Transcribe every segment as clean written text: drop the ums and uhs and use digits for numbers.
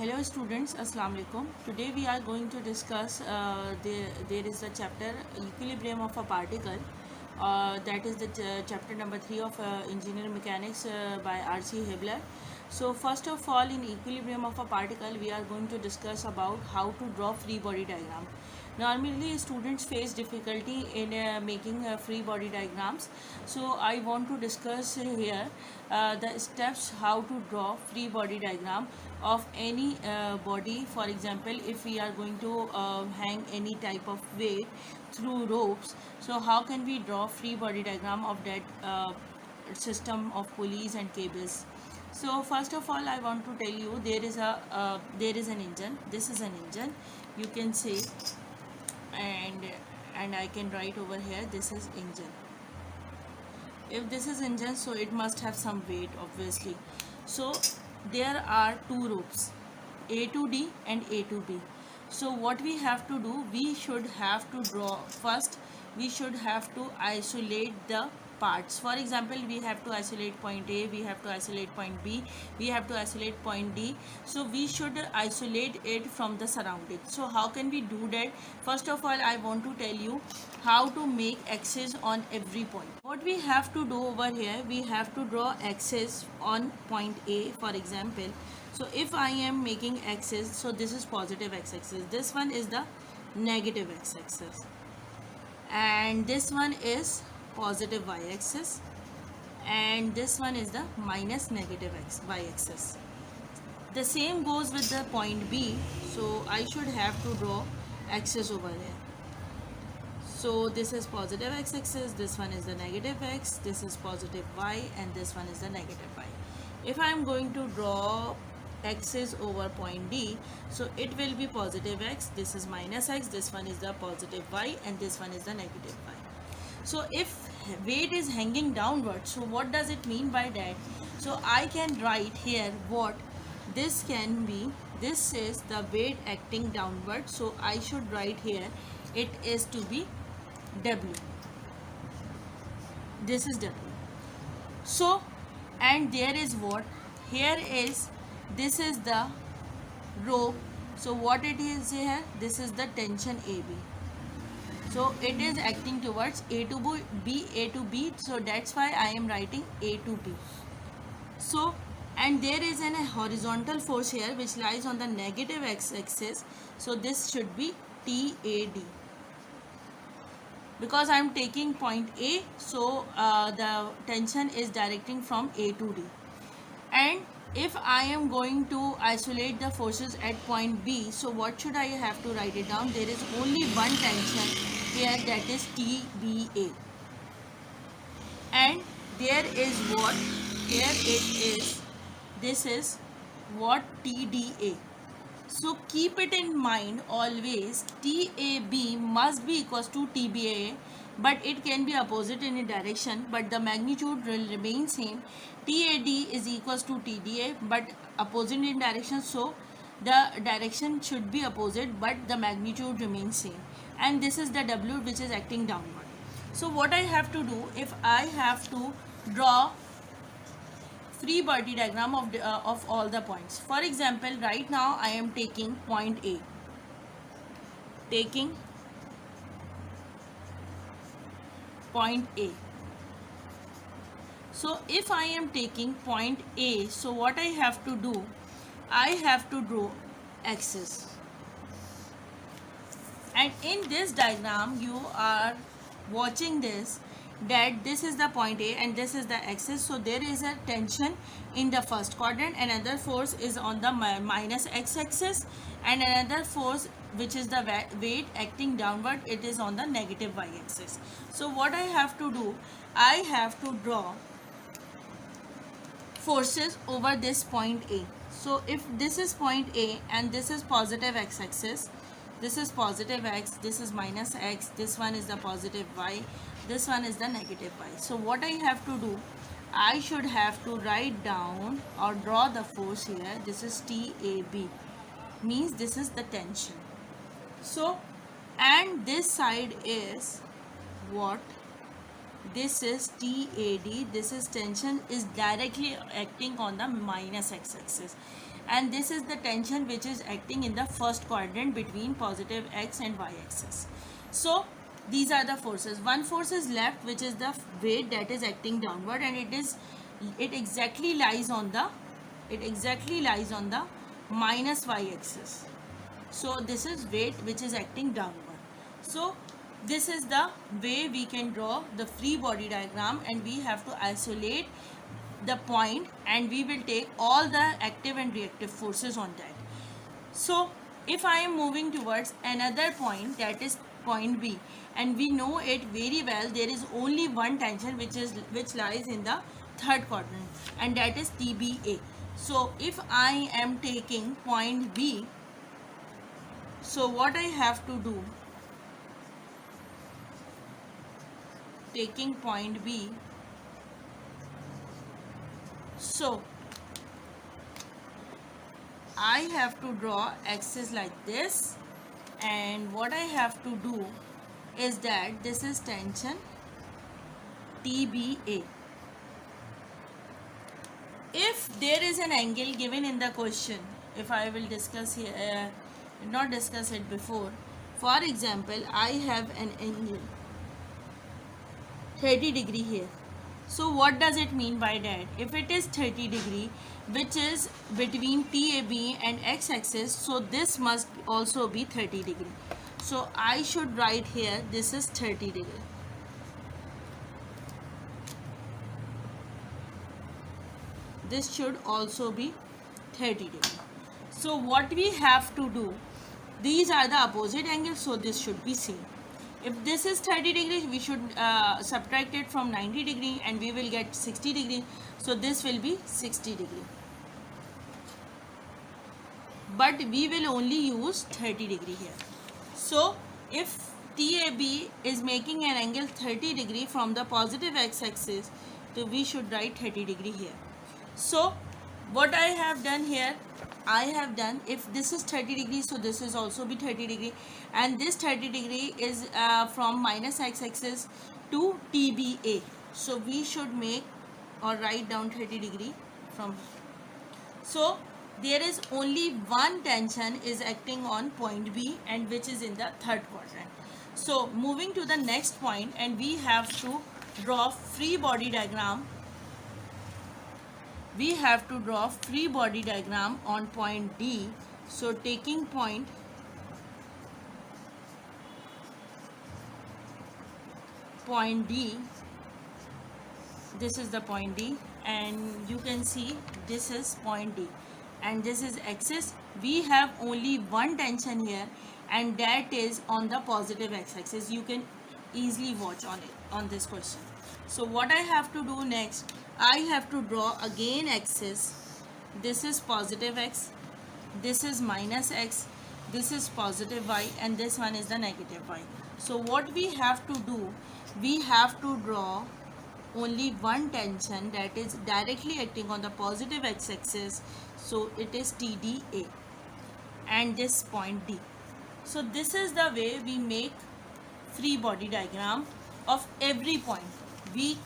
Hello students, Assalamu alaikum. Today we are going to discuss there is a chapter equilibrium of a particle, that is the chapter number 3 of engineering mechanics by R.C. Hebler. So first of all, in equilibrium of a particle we are going to discuss about how to draw free body diagram. Normally students face difficulty in making free body diagrams, so I want to discuss here the steps how to draw free body diagram of any body. For example, if we are going to hang any type of weight through ropes, so how can we draw free body diagram of that system of pulleys and cables. So first of all, I want to tell you there is an engine. This is an engine, you can say, and I can write over here this is engine. If this is engine, so it must have some weight obviously. So there are two ropes, A to D and A to B. So what we have to do, we should have to draw first, we should have to isolate the parts. For example, we have to isolate point A, we have to isolate point B, we have to isolate point D. So we should isolate it from the surrounding. So how can we do that? First of all, I want to tell you how to make axis on every point. What we have to do over here, we have to draw axis on point A, for example. So if I am making axis, so this is positive x-axis, this one is the negative x-axis, and this one is positive y-axis, and this one is the minus negative y-axis. The same goes with the point B, so I should have to draw axis over there. So this is positive x-axis, this one is the negative x, this is positive y, and this one is the negative y. If I am going to draw axis over point D, so it will be positive x, this is minus x, this one is the positive y, and this one is the negative y. So if weight is hanging downward, so what does it mean by that? So I can write here what this can be. This is the weight acting downward, so I should write here it is to be W. This is W. So, and there is what here is, this is the rope. So what it is here, this is the tension AB. So it is acting towards A to B, A to B, so that's why I am writing A to B. So, and there is a horizontal force here which lies on the negative x-axis, so this should be TAD. Because I am taking point A, so the tension is directing from A to D. And if I am going to isolate the forces at point B, so what should I have to write it down? There is only one tension here, that is TBA. And there is what? Here it is. This is what? TDA. So keep it in mind always, TAB must be equals to TBA, but it can be opposite in a direction, but the magnitude will remain same. TAD is equals to TDA, but opposite in direction, so the direction should be opposite, but the magnitude remains same. And this is the W which is acting downward. So what I have to do, if I have to draw free body diagram of all the points. For example, right now I am taking point A. Taking point A. So if I am taking point A, so what I have to do, I have to draw axis. And in this diagram, you are watching this, that this is the point A and this is the axis. So there is a tension in the first quadrant, another force is on the minus x-axis, and another force which is the weight acting downward, it is on the negative y-axis. So what I have to do, I have to draw forces over this point A. So if this is point A and this is positive x-axis, this is positive x, this is minus x, this one is the positive y, this one is the negative y. So what I have to do, I should have to write down or draw the force here. This is TAB, means this is the tension. So, and this side is what? This is TAD, this is tension is directly acting on the minus x-axis. and this is the tension which is acting in the first quadrant between positive x and y axis. So these are the forces. One force is left, which is the weight that is acting downward, and it exactly lies on the minus y axis. So this is weight which is acting downward. So this is the way we can draw the free body diagram, and we have to isolate the point, and we will take all the active and reactive forces on that. So if I am moving towards another point, that is point B, and we know it very well, there is only one tension which lies in the third quadrant, and that is TBA. So if I am taking point B, so what I have to do, taking point B, so I have to draw axis like this, and what I have to do is that this is tension TBA. If there is an angle given in the question, if I will discuss here, not discuss it before, for example, I have an angle 30 degree here. So what does it mean by that? If it is 30 degree, which is between TAB and x axis, so this must also be 30 degree. So I should write here, this is 30 degree. This should also be 30 degree. So what we have to do, these are the opposite angles, so this should be same. If this is 30 degrees, we should subtract it from 90 degree, and we will get 60 degree. So this will be 60 degree. But we will only use 30 degree here. So if TAB is making an angle 30 degree from the positive x-axis, so we should write 30 degree here. So what I have done here, I have done, if this is 30 degrees, so this is also be 30 degree, and this 30 degree is from minus x-axis to TBA. So we should make or write down 30 degree from here. So there is only one tension is acting on point B, and which is in the third quadrant. So moving to the next point, and we have to draw free body diagram. We have to draw free body diagram on point D. So taking point D, this is the point D, and you can see this is point D, and this is axis. We have only one tension here, and that is on the positive x-axis. You can easily watch on it on this question. So what I have to do next, I have to draw again axis. This is positive x, this is minus x, this is positive y, and this one is the negative y. So what we have to do, we have to draw only one tension that is directly acting on the positive x-axis. So it is TDA, and this point D. So this is the way we make free body diagram of every point. We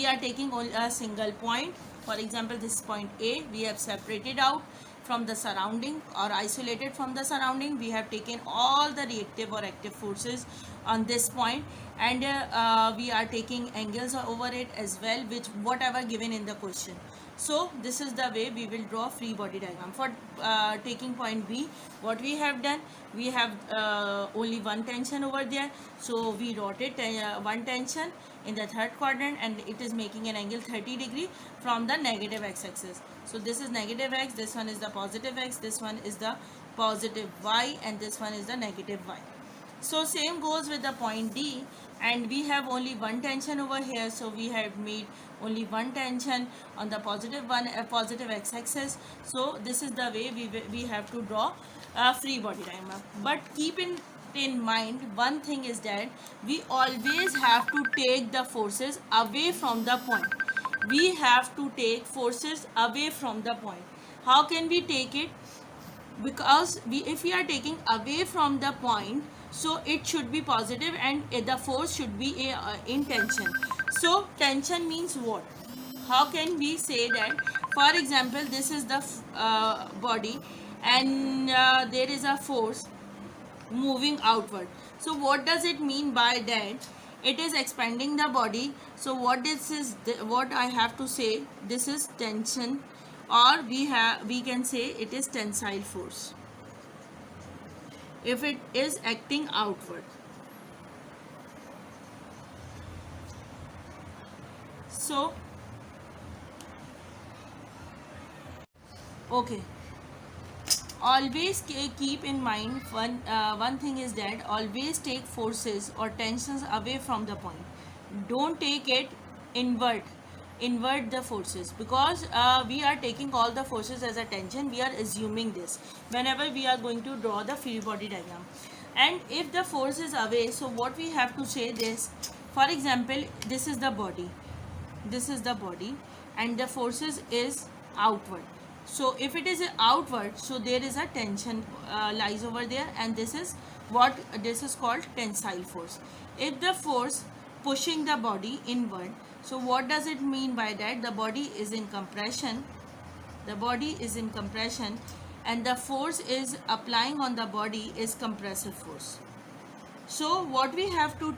are taking only a single point. For example, this is point A. We have separated out from the surrounding or isolated from the surrounding. We have taken all the reactive or active forces on this point, and we are taking angles over it as well, which whatever given in the question. So this is the way we will draw free body diagram. For taking point B, what we have done, we have only one tension over there, so we wrote it one tension in the third quadrant, and it is making an angle 30 degree from the negative x-axis. So this is negative x, this one is the positive x, this one is the positive y, and this one is the negative y. So same goes with the point D, and we have only one tension over here, so we have made only one tension on the positive x-axis. So this is the way we have to draw a free body diagram. But keep in mind one thing is that we always have to take the forces away from the point. We have to take forces away from the point. How can we take it? Because if we are taking away from the point, so it should be positive, and the force should be in tension. So tension means what? how can we say that, for example, this is the body, and there is a force moving outward. So what does it mean by that? It is expanding the body. So what this is, what I have to say, this is tension, or we can say it is tensile force if it is acting outward. So okay, always keep in mind one thing is that always take forces or tensions away from the point. Don't take it invert the forces, because we are taking all the forces as a tension. We are assuming this whenever we are going to draw the free body diagram. And if the force is away, so what we have to say this, for example, this is the body, and the forces is outward. So if it is outward, so there is a tension lies over there, and this is called tensile force. If the force pushing the body inward, so what does it mean by that? The body is in compression, and the force is applying on the body is compressive force. So what we have to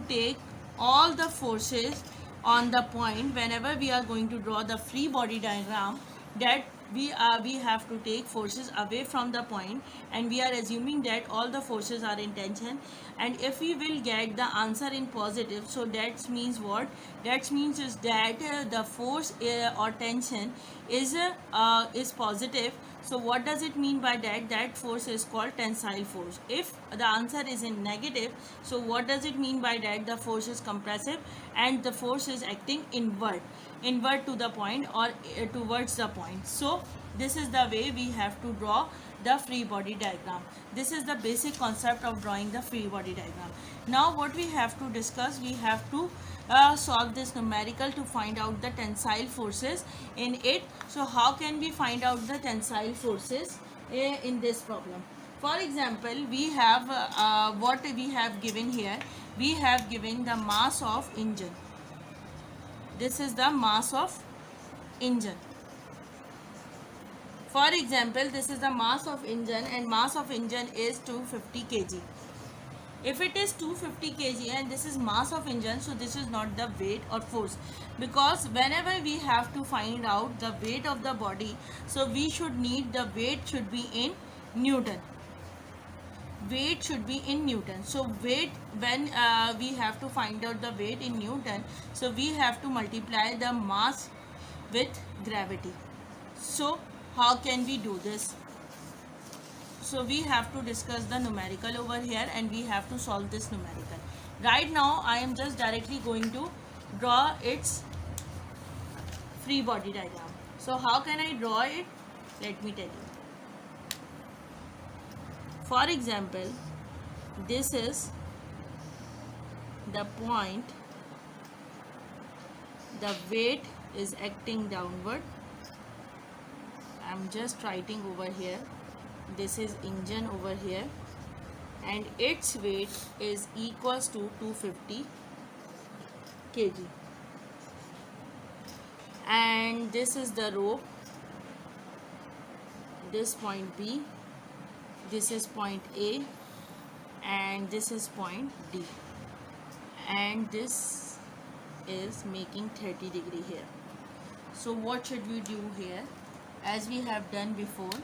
take all the forces on the point whenever we are going to draw the free body diagram, that we have to take forces away from the point, and we are assuming that all the forces are in tension. And if we will get the answer in positive, so that means what? That means is that the force or tension is positive. So what does it mean by that? That force is called tensile force. If the answer is in negative, so what does it mean by that? The force is compressive, and the force is acting inward to the point, or towards the point. So this is the way we have to draw the free body diagram. This is the basic concept of drawing the free body diagram. Now what we have to discuss, we have to solve this numerical to find out the tensile forces in it. So how can we find out the tensile forces in this problem? For example, we have what we have given here. We have given the mass of engine. This is the mass of engine. For example, this is the mass of engine, and mass of engine is 250 kg. If it is 250 kg and this is mass of engine, so this is not the weight or force, because whenever we have to find out the weight of the body, so we should need the weight should be in Newton. Weight should be in Newton. So weight, when we have to find out the weight in Newton, so we have to multiply the mass with gravity. So how can we do this? So we have to discuss the numerical over here, and we have to solve this numerical. Right now I am just directly going to draw its free body diagram. So how can I draw it? Let me tell you. For example, this is the point, the weight is acting downward. I'm just writing over here. This is engine over here, and its weight is equals to 250 kg. And this is the rope, this point B, this is point A, and this is point D, and this is making 30 degree here. So what should we do here? As we have done before,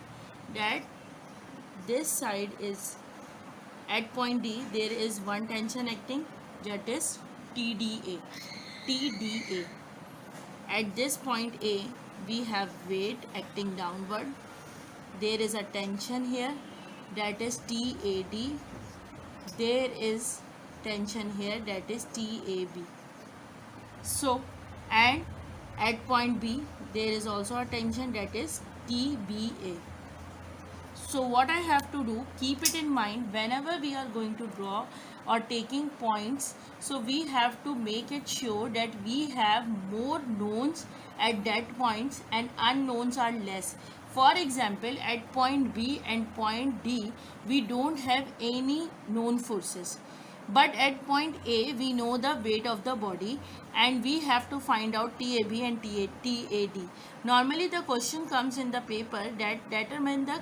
that this side is at point D, there is one tension acting, that is TDA. At this point A, we have weight acting downward. There is a tension here, that is TAD. There is tension here, that is TAB. So, and at point B, there is also a tension, that is TBA. So what I have to do, keep it in mind whenever we are going to draw or taking points. So we have to make it sure that we have more knowns at that points and unknowns are less. For example, at point B and point D, we don't have any known forces. but at point A we know the weight of the body and we have to find out TAB and TAD. Normally the question comes in the paper that determine the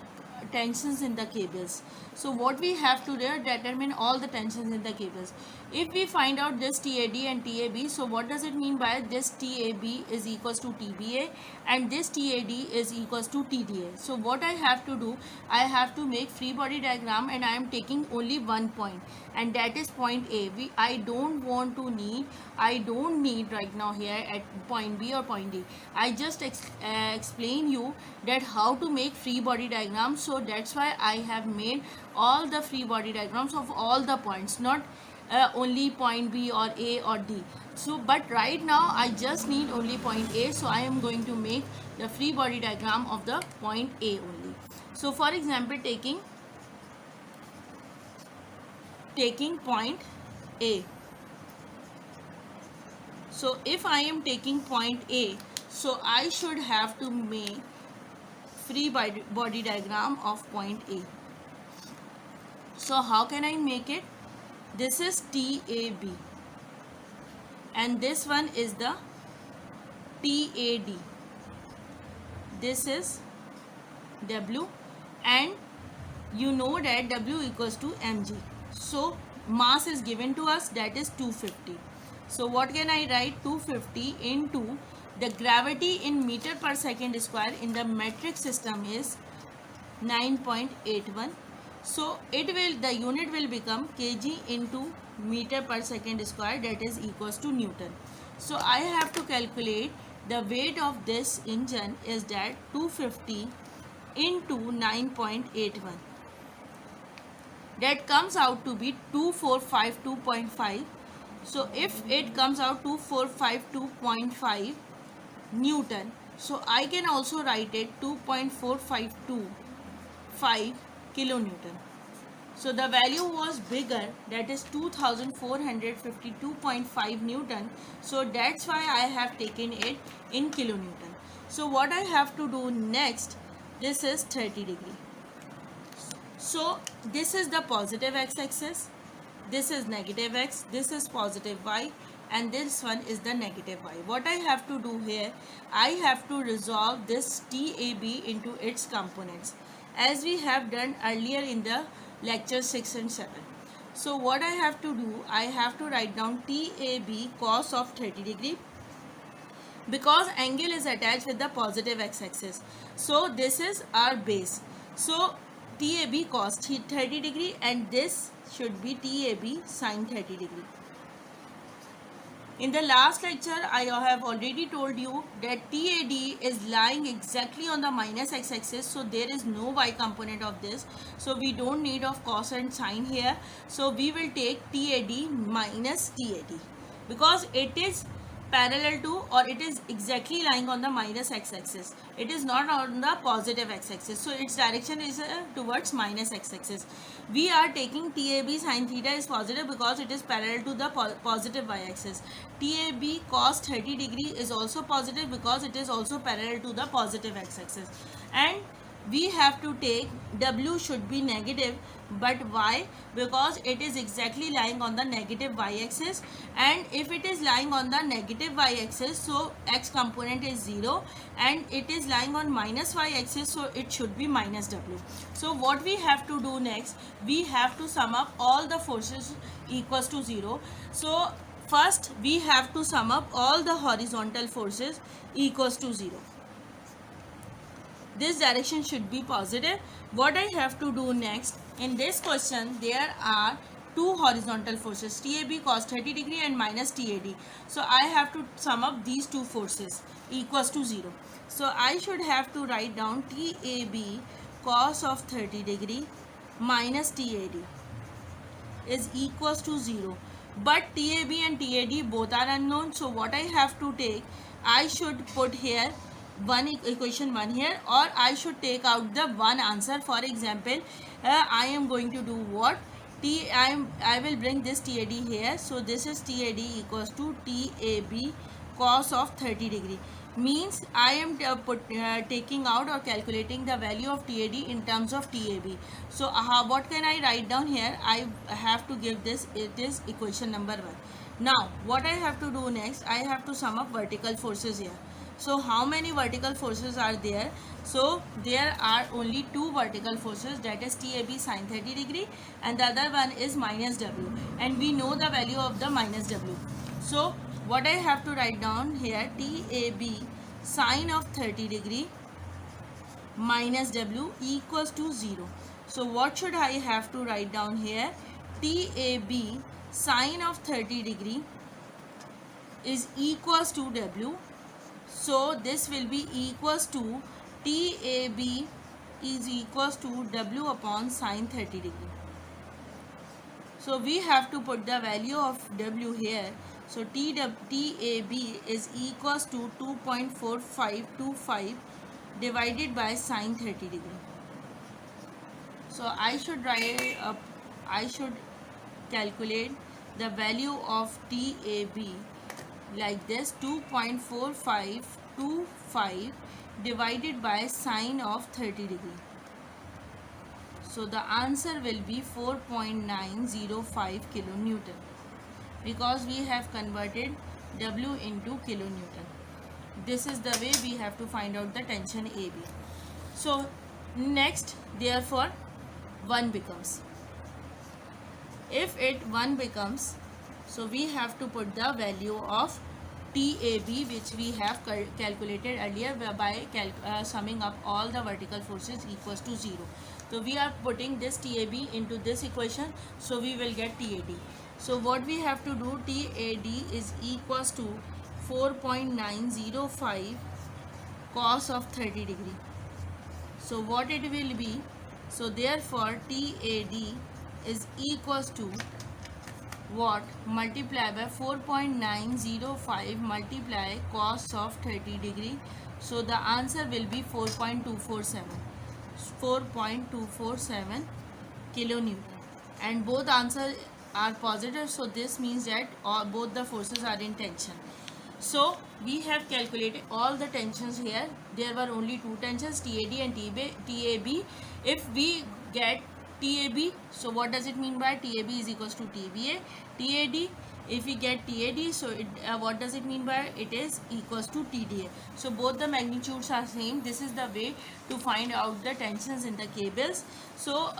tensions in the cables. So what we have to do, determine all the tensions in the cables. If we find out this TAD and TAB, so what does it mean by this TAB is equals to TBA and this TAD is equals to TDA. So what I have to do, I have to make free body diagram and I am taking only one point, and that is point A. I don't need right now here at point B or point D. I just explain you that how to make free body diagrams. So that's why I have made all the free body diagrams of all the points, not only point B or A or D. So but right now I just need only point A, so I am going to make the free body diagram of the point A only. So for example, taking point A. So if I am taking point A, so I should have to make free body diagram of point A. So how can I make it? This is TAB and this one is the TAD. This is W and you know that W equals to mg. So mass is given to us, that is 250. So what can I write? 250 into the gravity in meter per second square in the metric system is 9.81. So the unit will become kg into meter per second square, that is equals to Newton. So I have to calculate the weight of this engine is that 250 into 9.81. That comes out to be 2452.5. So if it comes out 2452.5 Newton, so I can also write it 2.4525 kilonewton. So the value was bigger, that is 2452.5 Newton. So that's why I have taken it in kilonewton. So what I have to do next, this is 30 degree. So this is the positive x-axis, this is negative x, this is positive y, and this one is the negative y. What I have to do here, I have to resolve this TAB into its components as we have done earlier in the lecture 6 and 7. So what I have to do, I have to write down TAB cos of 30 degree because angle is attached with the positive x-axis. So this is our base. So TAB cos 30 degree and this should be TAB sin 30 degree. In the last lecture, I have already told you that TAD is lying exactly on the minus x-axis, so there is no y component of this. So we don't need of cos and sin here. So we will take TAD minus TAD because it is parallel to, or it is exactly lying on the minus x-axis. It is not on the positive x-axis. So its direction is towards minus x-axis. We are taking TAB sin theta is positive because it is parallel to the positive y-axis. TAB cos 30 degree is also positive because it is also parallel to the positive x-axis. And we have to take W should be negative, but why? Because it is exactly lying on the negative y-axis, and if it is lying on the negative y-axis, so x component is 0, and it is lying on minus y-axis, so it should be minus W. So what we have to do next, we have to sum up all the forces equals to 0. So first we have to sum up all the horizontal forces equals to 0. This direction should be positive. What I have to do next, in this question there are two horizontal forces, TAB cos 30 degree and minus TAD. So I have to sum up these two forces equals to 0. So I should have to write down TAB cos of 30 degree minus TAD is equals to 0. But TAB and TAD both are unknown. So what I have to take, I should put here equation 1 here, or I should take out the one answer. For example, I am going to do what? I will bring this TAD here. So this is TAD equals to TAB cos of 30 degree. means I am taking out or calculating the value of TAD in terms of TAB. So what can I write down here? I have to give this, it is equation number 1. Now what I have to do next, I have to sum up vertical forces here. So how many vertical forces are there? So there are only 2 vertical forces, that is TAB sine 30 degree and the other one is minus W, and we know the value of the minus W. So what I have to write down here, TAB sine of 30 degree minus W equals to 0. So what should I have to write down here? TAB sine of 30 degree is equals to W. So this will be equals to TAB is equals to W upon sine 30 degree. So we have to put the value of W here. So TAB is equals to 2.4525 divided by sine 30 degree. So I should write up, I should calculate the value of TAB like this, 2.4525 divided by sine of 30 degree. So the answer will be 4.905 kilonewton, because we have converted W into kilonewton. This is the way we have to find out the tension AB. So next, therefore 1 becomes, if it 1 becomes, so we have to put the value of TAB which we have calculated earlier by summing up all the vertical forces equals to 0. So we are putting this TAB into this equation, so we will get TAD. So what we have to do, TAD is equals to 4.905 cos of 30 degree. So what it will be, so therefore TAD is equals to what, multiply by 4.905 multiply cos of 30 degree. So the answer will be 4.247 kilonewton, and both answers are positive, so this means that both the forces are in tension. So we have calculated all the tensions here. There were only 2 tensions, TAD and TAB. If we get TAB, so what does it mean by TAB is equals to TBA? TAD, if we get TAD, so what does it mean by it is equals to TDA? So both the magnitudes are same. This is the way to find out the tensions in the cables. So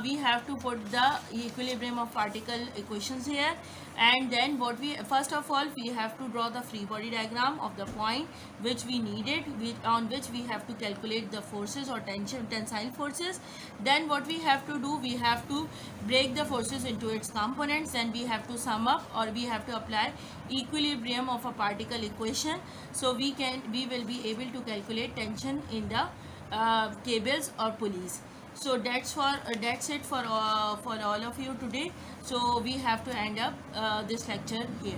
we have to put the equilibrium of particle equations here, and then what we, first of all we have to draw the free body diagram of the point which we needed, on which we have to calculate the forces or tensile forces. Then what we have to do, we have to break the forces into its components, then we have to sum up or we have to apply equilibrium of a particle equation, so we will be able to calculate tension in the cables or pulleys. So that's it for all of you today. So we have to end up this lecture here.